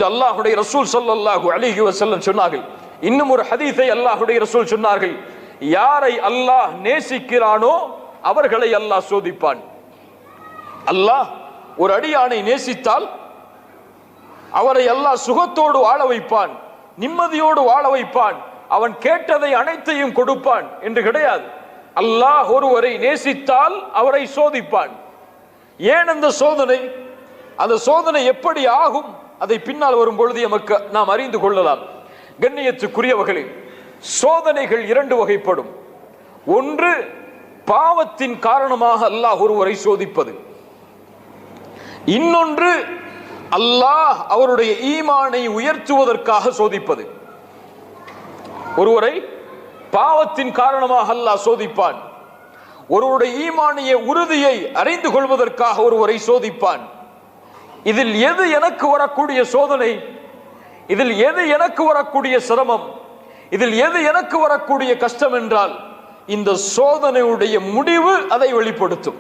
என்று அல்லாஹ்வுடைய ரசூல் ஸல்லல்லாஹு அலைஹி வஸல்லம் சொன்னார்கள். இன்னும் ஒரு ஹதீஸை அல்லாஹ்வுடைய ரசூல் சொன்னார்கள், யாரை அல்லாஹ் நேசிக்கிறானோ அவர்களை அல்லாஹ் சோதிப்பான். அல்லாஹ் ஒரு அடியானை நேசித்தால் அவரை அல்லாஹ் சுகத்தோடு வாழ வைப்பான், நிம்மதியோடு வாழ வைப்பான், அவன் கேட்டதை அனைத்தையும் கொடுப்பான் என்று கிடையாது. அல்லாஹ் ஒருவரை நேசித்தால் அவரை சோதிப்பான். ஏன் அந்த சோதனை? அந்த சோதனை எப்படி ஆகும்? அதை பின்னால் வரும் பொழுது நமக்கு நாம் அறிந்து கொள்ளலாம். கண்ணியத்துக்குரியவர்களே, சோதனைகள் இரண்டு வகைப்படும். ஒன்று, பாவத்தின் காரணமாக அல்லாஹ் ஒருவரை சோதிப்பது. இன்னொன்று, அல்லாஹ் அவருடைய ஈமானை உயர்த்துவதற்காக சோதிப்பது. ஒருவரை பாவத்தின் காரணமாக அல்லாஹ் சோதிப்பான். ஒருவருடைய ஈமானிய உறுதியை அறிந்து கொள்வதற்காக ஒருவரை சோதிப்பான். இதில் எது எனக்கு வரக்கூடிய சோதனை? இதில் எது எனக்கு வரக்கூடிய சிரமம்? இதில் எது எனக்கு வரக்கூடிய கஷ்டம் என்றால், இந்த சோதனையுடைய முடிவு அதை வெளிப்படுத்தும்.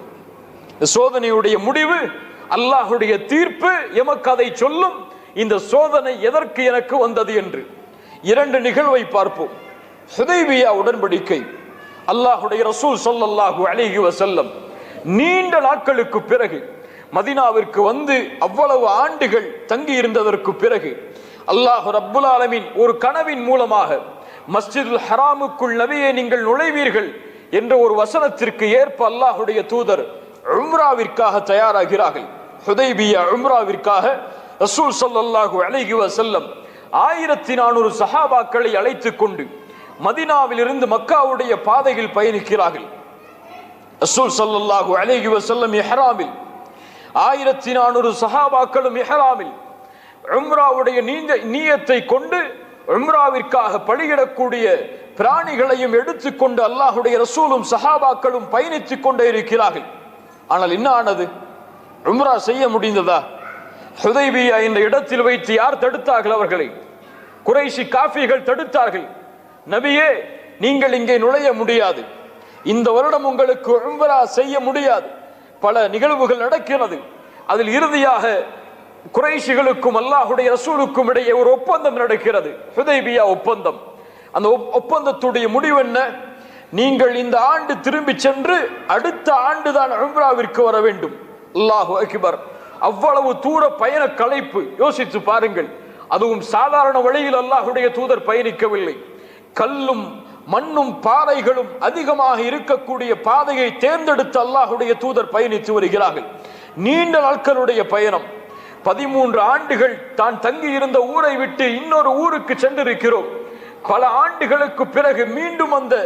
சோதனையுடைய முடிவு, அல்லாஹுடைய தீர்ப்பு எமக்கு அதை சொல்லும். இந்த சோதனை எதற்கு எனக்கு வந்தது என்று இரண்டு நிகழ்வை பார்ப்போம். ஹுதைபியா உடன்படிக்கை, அல்லாஹுடைய ரசூல் ஸல்லல்லாஹு அலைஹி வஸல்லம் நீண்ட நாட்களுக்கு பிறகு மதீனாவிற்கு வந்து அவ்வளவு ஆண்டுகள் தங்கி இருந்ததற்கு பிறகு அல்லாஹ் ரப்புல் ஆலமீன் ஒரு கனவின் மூலமாக மஸ்ஜிதுல் ஹராமுக்குள் நபியே நீங்கள் நுழைவீர்கள் என்ற ஒரு வசனத்திற்கு ஏற்ப அல்லாஹுடைய தூதர் உம்ராவிற்காக தயாராகிறார்கள். ஹுதைபியா உம்ராவிற்காக ரசூல் ஸல்லல்லாஹு அலைஹி வஸல்லம் 1400 சஹாபாக்களை அழைத்துக் கொண்டு மதீனாவில் இருந்து மக்காவுடைய பாதையில் பயணிக்கிறார்கள். ரசூல் ஸல்லல்லாஹு அலைஹி வஸல்லம் இஹ்ராமில், 1400 சஹாபாக்களும் இஹ்ராமில் உம்ராவுடைய நியத்தை கொண்டு உம்ராவிற்காக பலியிடக்கூடிய பிராணிகளையும் எடுத்துக்கொண்டு அல்லாஹுடைய ரசூலும் சஹாபாக்களும் பயணித்துக் கொண்டே இருக்கிறார்கள். ஆனால் என்ன ஆனது? உம்ரா செய்ய முடிந்ததா? ஹுதைபியா என்ற இடத்தில் வைத்து யார் தடுத்தார்கள்? அவர்களை குறைஷி காஃபிர்கள் தடுத்தார்கள். நபியே, நீங்கள் இங்கே நுழைய முடியாது, இந்த வருடம் உங்களுக்கு உம்ரா செய்ய முடியாது. பல நிகழ்வுகள் நடக்கிறது. அதில் இறுதியாக குறைஷிகளுக்கும் அல்லாஹுடைய ரசூலுக்கும் இடையே ஒரு ஒப்பந்தம் நடக்கிறது, ஹுதைபியா ஒப்பந்தம். அந்த ஒப்பந்தத்துடைய முடிவு என்ன? நீங்கள் இந்த ஆண்டு திரும்பி சென்று அடுத்த ஆண்டுதான் உம்ராவிற்கு வர வேண்டும். அல்லாஹு அக்பர்! அவ்வளவு தூர பயண களைப்பு. யோசித்து பாருங்கள். அதுவும் சாதாரண வழியில் அல்லாஹுடைய தூதர் பயணிக்கவில்லை. கல்லும் மண்ணும் பாறைகளும் அதிகமாக இருக்கக்கூடிய பாதையை தேர்ந்தெடுத்து அல்லாஹுடைய தூதர் பயணித்து வருகிறார்கள். நீண்ட நாட்களுடைய பயணம். 13 ஆண்டுகள் தான் தங்கி இருந்த ஊரை விட்டு இன்னொரு ஊருக்கு சென்றிருக்கிறோம். பல ஆண்டுகளுக்கு பிறகு மீண்டும் அந்த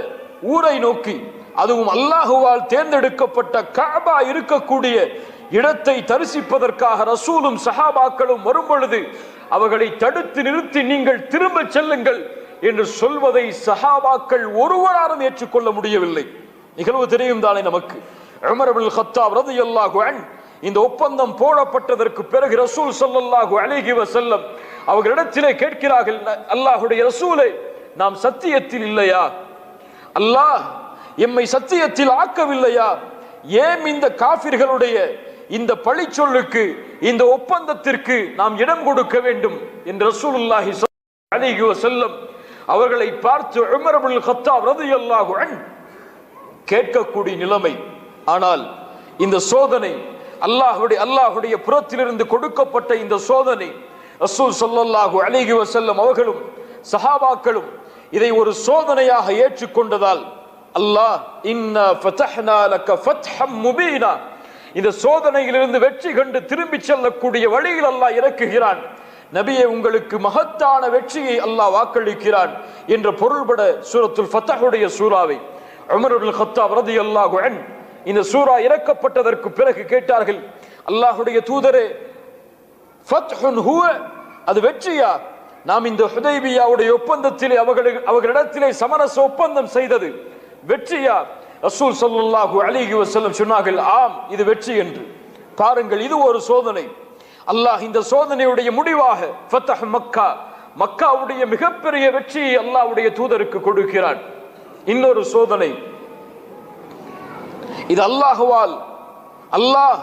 ஊரை நோக்கி, அதுவும் அல்லாஹுவால் தேர்ந்தெடுக்கப்பட்ட கஅபா இருக்கக்கூடிய இடத்தை தரிசிப்பதற்காக ரசூலும் சஹாபாக்களும் வரும் பொழுது அவர்களை தடுத்து நிறுத்தி நீங்கள் திரும்ப செல்லுங்கள் என்று சொல்வதை சஹாபாக்கள் ஒருவராலும் ஏற்றுக்கொள்ள முடியவில்லை. நிகழ்வு தெரியும் தானே நமக்கு. உமர் இப்னுல் கத்தாப் ரலியல்லாஹு அன்ஹு இந்த ஒப்பந்தம் போடப்பட்டதற்கு பிறகு ரசூல் ஸல்லல்லாஹு அலைஹி வஸல்லம் அவர்களிடத்திலே கேட்கிறார்கள், அல்லாஹுடைய ரசூலே, நாம் சத்தியத்தில் இல்லையா? அல்லாஹ் எம்மை சத்தியத்தில் ஆக்கவில்லையா? ஏன் இந்த காஃபிர்களுடைய இந்த பழி சொல்லுக்கு, இந்த ஒப்பந்தத்திற்கு நாம் இடம் கொடுக்க வேண்டும் என்று ரசூலுல்லாஹி ஸல்லல்லாஹு அலைஹி வஸல்லம் அவர்களை பார்த்து உமர் இப்னுல் கத்தாப் ரலியல்லாஹு அன்ஹு கேட்கக்கூடிய நிலைமை. ஆனால் இந்த சோதனை அல்லாஹுடைய புறத்திலிருந்து கொடுக்கப்பட்ட இந்த சோதனை, ரசூல் ஸல்லல்லாஹு அலைஹி வஸல்லம் அவர்களும் சஹாபாக்களும் இதை ஒரு சோதனையாக ஏற்றுக்கொண்டதால் அல்லாஹ் இன்னா ஃபதஹ்னா லக ஃபத்ஹம் முபீனா, இந்த சோதனையிலிருந்து வெற்றி கண்டு திரும்பி செல்லக்கூடிய வழியில் அல்லாஹ் இறக்குகிறான். நபியே, உங்களுக்கு மகத்தான வெற்றியை அல்லாஹ் வாக்களிக்கிறான் என்ற பொருள்பட சூரத்துல் ஃபத்ஹுடைய சூராவை உமர் இப்னுல் கத்தாப் ரலியல்லாஹு அன்ஹு இந்த சூரா இறக்கப்பட்டதற்கு பிறகு கேட்டார்கள், அல்லாஹுடைய தூதரே, ஃபத்ஹுன் ஹுவ, அது வெற்றியா? நாம் இந்த ஹுதைபியாவுடைய ஒப்பந்தத்திலே அவர்களிடத்திலே சமரச ஒப்பந்தம் செய்தது வெற்றியா? ரசூல் ஸல்லல்லாஹு அலைஹி வஸல்லம் சொன்னார்கள், ஆம், இது வெற்றி என்று. பாருங்கள், இது ஒரு சோதனை. அல்லாஹ் இந்த சோதனையுடைய முடிவாக ஃபத்ஹ் மக்கா, மக்காவுடைய மிகப்பெரிய வெற்றியை அல்லாஹ்வுடைய தூதருக்கு கொடுக்கிறான். இன்னொரு சோதனை, இது அல்லாஹுவால், அல்லாஹ்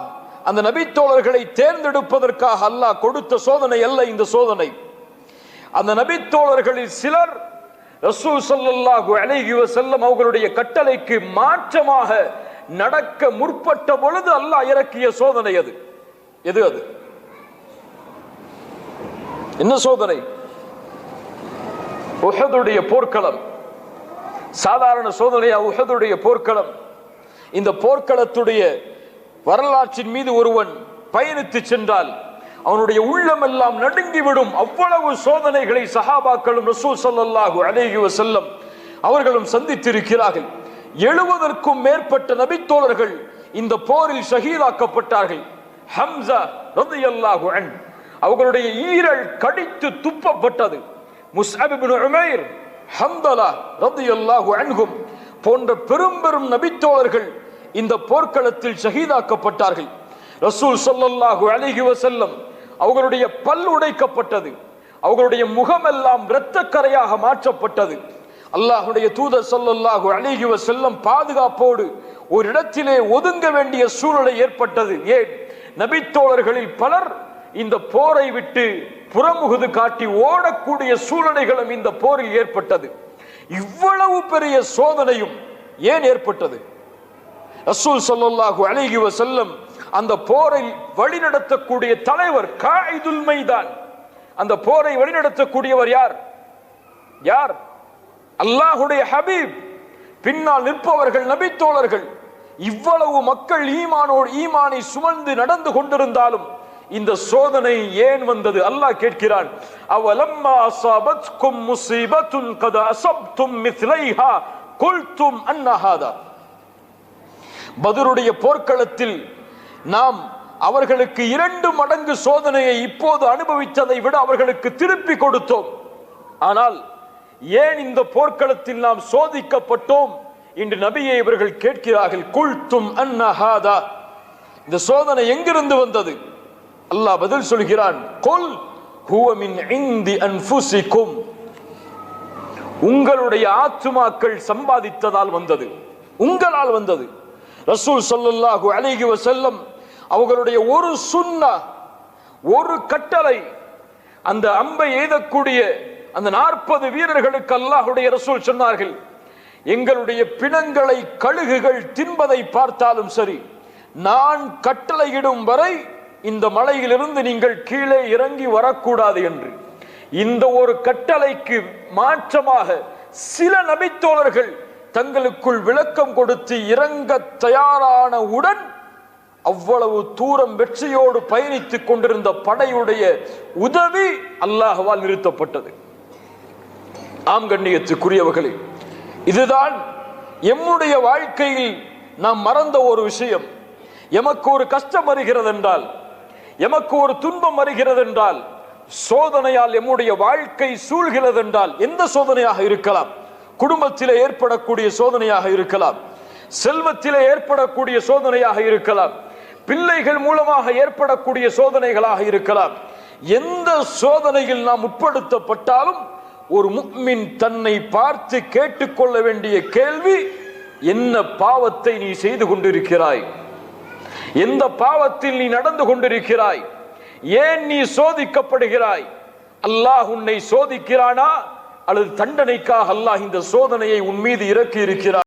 அந்த நபித்தோழர்களை தேர்ந்தெடுப்பதற்காக அல்லாஹ் கொடுத்த சோதனை அல்ல இந்த சோதனை. அந்த நபித்தோழர்களில் சிலர் ரசூல் ஸல்லல்லாஹு அலைஹி வஸல்லம் அவர்களுடைய கட்டளைக்கு மாற்றமாக நடக்க முற்பட்ட பொழுது அல்லாஹ் இறக்கிய சோதனை அது. எது அது? என்ன சோதனை? உஹதுடைய போர்க்களம். சாதாரண சோதனையா உஹதுடைய போர்க்களம்? இந்த போர்க்களத்துடைய வரலாற்றின் மீது ஒருவன் பயணித்து சென்றால் அவனுடைய உள்ளமெல்லாம் நடுங்கிவிடும். அவ்வளவு சோதனைகளை சஹாபாக்களும் ரசூல் ஸல்லல்லாஹு அலைஹி வஸல்லம் அவர்களும் சந்தித்திருக்கிறார்கள். 70க்கும் மேற்பட்ட நபித்தோழர்கள் இந்த போரில் ஷஹீதாக்கப்பட்டார்கள். ஹம்ஸா ரலியல்லாஹு அன்ஹு அவர்களுடைய ஈரல் கடித்து துப்பப்பட்டது. முஸ்அப் இப்னு உமைர், ஹம்தலா ரலியல்லாஹு அன்ஹும் போன்ற பெரும் பெரும் நபித்தோழர்கள் இந்த போர்க்களத்தில் ஷஹீதாக்கப்பட்டார்கள். ரசூல் ஸல்லல்லாஹு அலைஹி வஸல்லம் அவர்களுடைய பல் உடைக்கப்பட்டது. அவர்களுடைய முகமெல்லாம் இரத்தக்கரையாக மாற்றப்பட்டது. அல்லாஹ்வுடைய தூதர் ஸல்லல்லாஹு அலைஹி வஸல்லம் பாதுகாப்போடு ஒரு இடத்திலே ஒதுங்க வேண்டிய சூழ்நிலை ஏற்பட்டது. ஏன்? நபித்தோழர்களில் பலர் இந்த போரை விட்டு புறமுகுது காட்டி ஓடக்கூடிய சூழ்நிலைகளும் இந்த போரில் ஏற்பட்டது. இவ்வளவு பெரிய சோதனையும் ஏன் ஏற்பட்டது? ரசூல் ஸல்லல்லாஹு அலைஹி வஸல்லம் அந்த போரை வழிநடத்தக்கூடிய தலைவர் காயிதுல் மைதான். அந்த போரை வழிநடத்தக்கூடியவர் யார்? யார்? அல்லாஹ்வுடைய ஹபீப். பின்னால் நிற்பவர்கள் நபித்தோழர்கள். இவ்வளவு மக்கள் ஈமானை சுமந்து நடந்து கொண்டிருந்தாலும் இந்த சோதனை ஏன் வந்தது? அல்லாஹ் கேட்கிறான், அவலம்மா அஸாபத்கும் முஸீபத்துன் கத அஸப்தும் மிஸ்லைஹா குல்தும் அன்ன ஹாதா. பத்ருடைய போர்க்களத்தில் நாம் அவர்களுக்கு 2 மடங்கு சோதனையை இப்போது அனுபவித்ததை விட அவர்களுக்கு திருப்பி கொடுத்தோம். ஆனால் ஏன் இந்த போர்க்களத்தில் நாம் சோதிக்கப்பட்டோம் என்று நபியை இவர்கள் கேட்கிறார்கள். குல்தும் அன்ன ஹாதா. இந்த சோதனை எங்கிருந்து வந்தது? அல்லாஹ் பதில் சொல்கிறான், குல் ஹுவ மின் இந்தி அன்ஃபுசிக்கும். உங்களுடைய ஆத்துமாக்கள் சம்பாதித்ததால் வந்தது, உங்களால் வந்தது. ரசூல் ஸல்லல்லாஹு அலைஹி வஸல்லம் அவர்களுடைய ஒரு சுன்னா, ஒரு கட்டளை, அந்த அம்பை எய்தக்கூடிய அந்த 40 வீரர்களுக்கு அல்லாஹ்வுடைய ரசூல் சொன்னார்கள், எங்களுடைய பிணங்களை கழுகுகள் தின்பதை பார்த்தாலும் சரி, நான் கட்டளையிடும் வரை இந்த மலையிலிருந்து நீங்கள் கீழே இறங்கி வரக்கூடாது என்று. இந்த ஒரு கட்டளைக்கு மாற்றமாக சில நபித்தோழர்கள் தங்களுக்குள் விளக்கம் கொடுத்து இறங்க தயாரானவுடன் அவ்வளவு தூரம் வெற்றியோடு பயணித்துக் கொண்டிருந்த படையுடைய உதவி அல்லாஹ்வால் நிறுத்தப்பட்டது. ஆம் கண்ணியத்துக்குரியவர்களே, இதுதான் எம்முடைய வாழ்க்கையில் நாம் மறந்த ஒரு விஷயம். எமக்கு ஒரு கஷ்டம் வருகிறது என்றால், எமக்கு ஒரு துன்பம் வருகிறது என்றால், சோதனையால் எம்முடைய வாழ்க்கை சூழ்கிறது என்றால், எந்த சோதனையாக இருக்கலாம், குடும்பத்திலே ஏற்படக்கூடிய சோதனையாக இருக்கலாம், செல்வத்திலே ஏற்படக்கூடிய சோதனையாக இருக்கலாம், பிள்ளைகள் மூலமாக ஏற்படக்கூடிய சோதனைகளாக இருக்கலாம். எந்த சோதனையில் நாம் உட்படுத்தப்பட்டாலும் ஒரு முஃமின் தன்னை பார்த்து கேட்டுக்கொள்ள வேண்டிய கேள்வி, என்ன பாவத்தை நீ செய்து கொண்டிருக்கிறாய்? எந்த பாவத்தில் நீ நடந்து கொண்டிருக்கிறாய்? ஏன் நீ சோதிக்கப்படுகிறாய்? அல்லாஹ் உன்னை சோதிக்கிறானா அல்லது தண்டனைக்காக அல்லாஹ் இந்த சோதனையை உன் மீது இறக்கி இருக்கிறார்?